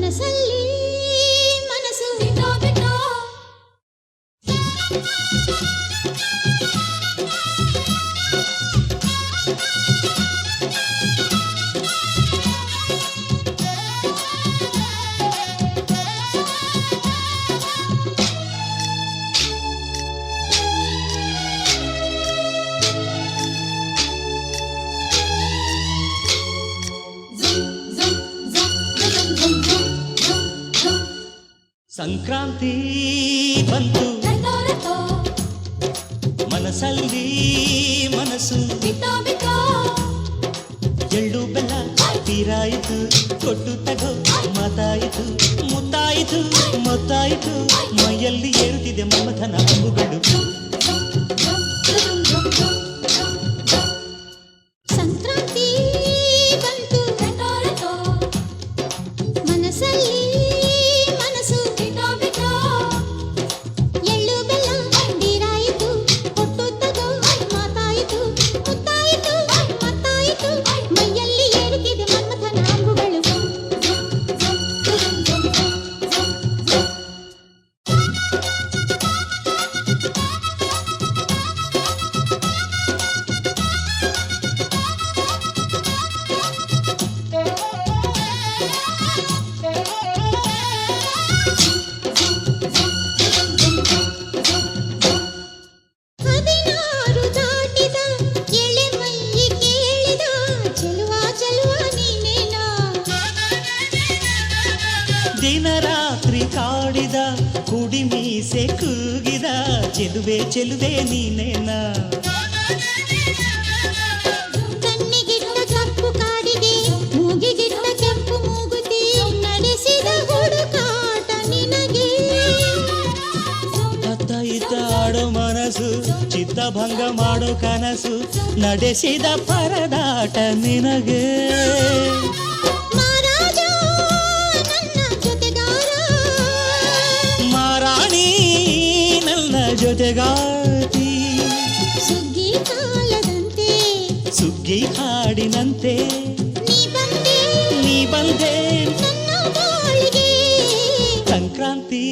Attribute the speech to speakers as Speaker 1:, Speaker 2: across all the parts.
Speaker 1: ಮನಸ್ಸಲ್ಲಿ ಮನಸ್ಸು ಬಿಟ್ಟೋ ಬಿಟ್ಟೋ
Speaker 2: ಸಂಕ್ರಾಂತಿ ಬಂತು ಮನಸ್ಸಲ್ಲಿ ಮನಸ್ಸು
Speaker 1: ಬಿಟ್ಟೋ ಬಿಟ್ಟೋ
Speaker 2: ಎಳ್ಳು ಬೆಲ್ಲ ತೀರಾಯಿತು ಕೊಟ್ಟು ತಗೋ ಮಾತಾಯಿತು ಮುತ್ತಾಯಿತು ಮೊತ್ತಾಯಿತು ಮೈಯಲ್ಲಿ ಏರುತ್ತಿದೆ ಮಮಥನ ಅಂಬುಗಳು
Speaker 1: ಸಂಕ್ರಾಂತಿ ಬಂತು ಮನಸ್ಸಲ್ಲಿ ಮನಸ್ಸು ಬಿಟ್ಟೋ ಬಿಟ್ಟೋ ಎಳ್ಳು ಬೆಲ್ಲ ತೀರಾಯಿತು ಕೊಟ್ಟು ತಗೋ ಮಾತಾಯಿತು ಮುತ್ತಾಯಿತು ಮತ್ತಾಯಿತು ಮೈಯಲ್ಲಿ ಏರುತ್ತಿದೆ ಮನ್ಮಥನ ಅಂಬುಗಳು ಹದಿನಾರು ದಾಟಿದ ಎಳೆ ಮೈ ಕೇಳಿದ ಚೆಲುವ ಚೆಲುವ ನೀನೇನಾ
Speaker 2: ದಿನ ರಾತ್ರಿ ಕಾಡಿದ ಕುಡಿ ಮೀಸೆ ಕೂಗಿದ ಚೆಲುವೆ ಚೆಲುವೆ ನೀನೇನ
Speaker 1: ಕಣ್ಣಿಗಿಟ್ಟ ಕಪ್ಪು ಕಾಡಿಗೆ ಮೂಗಿಗಿಟ್ಟ ಕೆಂಪು ಮೂಗುತಿ ನಡೆಸಿದ ಹುಡುಕಾಟ ನಿನಗೆ
Speaker 2: ಅತ್ತ ಇತ್ತ ಆಡೋ ಮನಸ್ಸು ಚಿತ್ತಭಂಗ ಮಾಡೋ ಕನಸು ನಡೆಸಿದ ಪರದಾಟ ನಿನಗೆ
Speaker 1: ಮಹಾರಾಜ ನನ್ನ ಜೊತೆಗಾರ
Speaker 2: ಮಾರಾಣಿ ನನ್ನ ಜೊತೆಗಾತಿ
Speaker 1: ಸುಗ್ಗಿ ಕಾಲದಂತೆ
Speaker 2: ಸುಗ್ಗಿ ಹಾಡಿನಂತೆ
Speaker 1: ನೀ ಬಂದೆ
Speaker 2: ನನ್ನ
Speaker 1: ಬಾಳಿಗೆ
Speaker 2: ಸಂಕ್ರಾಂತಿ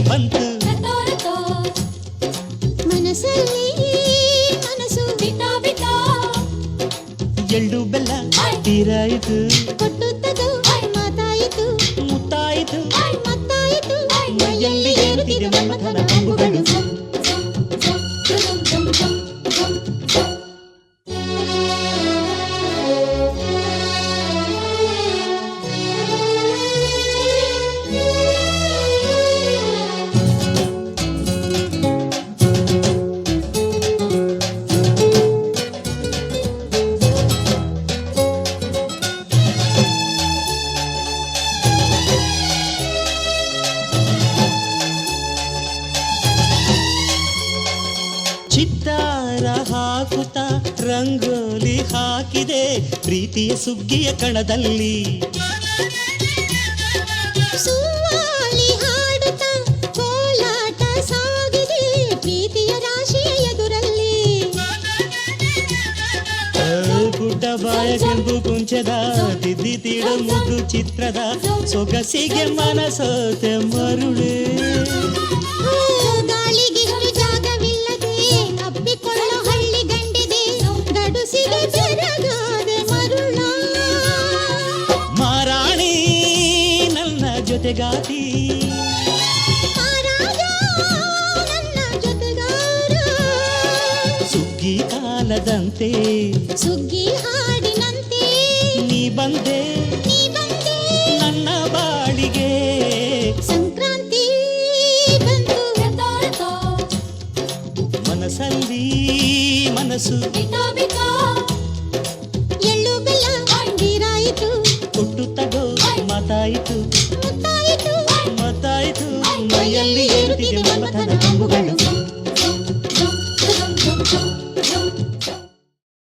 Speaker 2: ಬಂತು
Speaker 1: ಮನಸ್ಸಲ್ಲಿ ಮನಸ್ಸು ಬಿಟ್ಟೋ ಬಿಟ್ಟೋ
Speaker 2: ಎಳ್ಳು ಬೆಲ್ಲ ತೀರಾಯಿತು
Speaker 1: ಕೊಟ್ಟು ತಗೋ ಮಾತಾಯಿತು
Speaker 2: ಮುತ್ತಾಯಿತು
Speaker 1: ಮತ್ತಾಯಿತು
Speaker 2: ಮೈಯಲ್ಲಿ ಏರುತ್ತಿದೆ ಮನ್ಮಥನ ಅಂಬುಗಳು ಚಿತ್ತಾರ ಹಾಕುತ್ತ ರಂಗೋಲಿ ಹಾಕಿದೆ ಪ್ರೀತಿಯ ಸುಗ್ಗಿಯ ಕಣದಲ್ಲಿ
Speaker 1: ಸುವಾಲಿ ಹಾಡುತ್ತ ಕೋಲಾಟ ಸಾಗಿದೆ ಪ್ರೀತಿಯ ರಾಶಿಯ ಎದುರಲ್ಲಿ
Speaker 2: ಗುಡ್ಡ ಬಾಯ ಕೆಂಪು ಕುಂಚದ ತಿದ್ದಿ ತೀಡ ಮುದ್ದು ಚಿತ್ರದ ಸೊಗಸಿಗೆ ಮನಸೋತೆ ಮರುಳೆ
Speaker 1: ಗಾಳಿಗಿಷ್ಟು ಜಾಗವಿಲ್ಲದೆ ಅಪ್ಪಿಕೊಳ್ಳೋ ಹಳ್ಳಿ ಗಂಡಿದೆ ಗಡುಸಿಗೆ ಬೆರಗಾದೆ ಮರುಳ
Speaker 2: ಮಾರಾಣಿ ನನ್ನ ಜೊತೆಗಾತಿ
Speaker 1: ಮಹಾರಾಜ ನನ್ನ ಜೊತೆಗಾರ
Speaker 2: ಸುಗ್ಗಿ ಕಾಲದಂತೆ
Speaker 1: ಸುಗ್ಗಿ ಹಾಡಿನಂತೆ
Speaker 2: ನೀ ಬಂದೆ ನನ್ನ ಬಾಳಿಗೆ
Speaker 1: ಸಂಕ್ರಾಂತಿ ಬಂತು
Speaker 2: ಮನಸ್ಸಲ್ಲಿ ಮನಸ್ಸು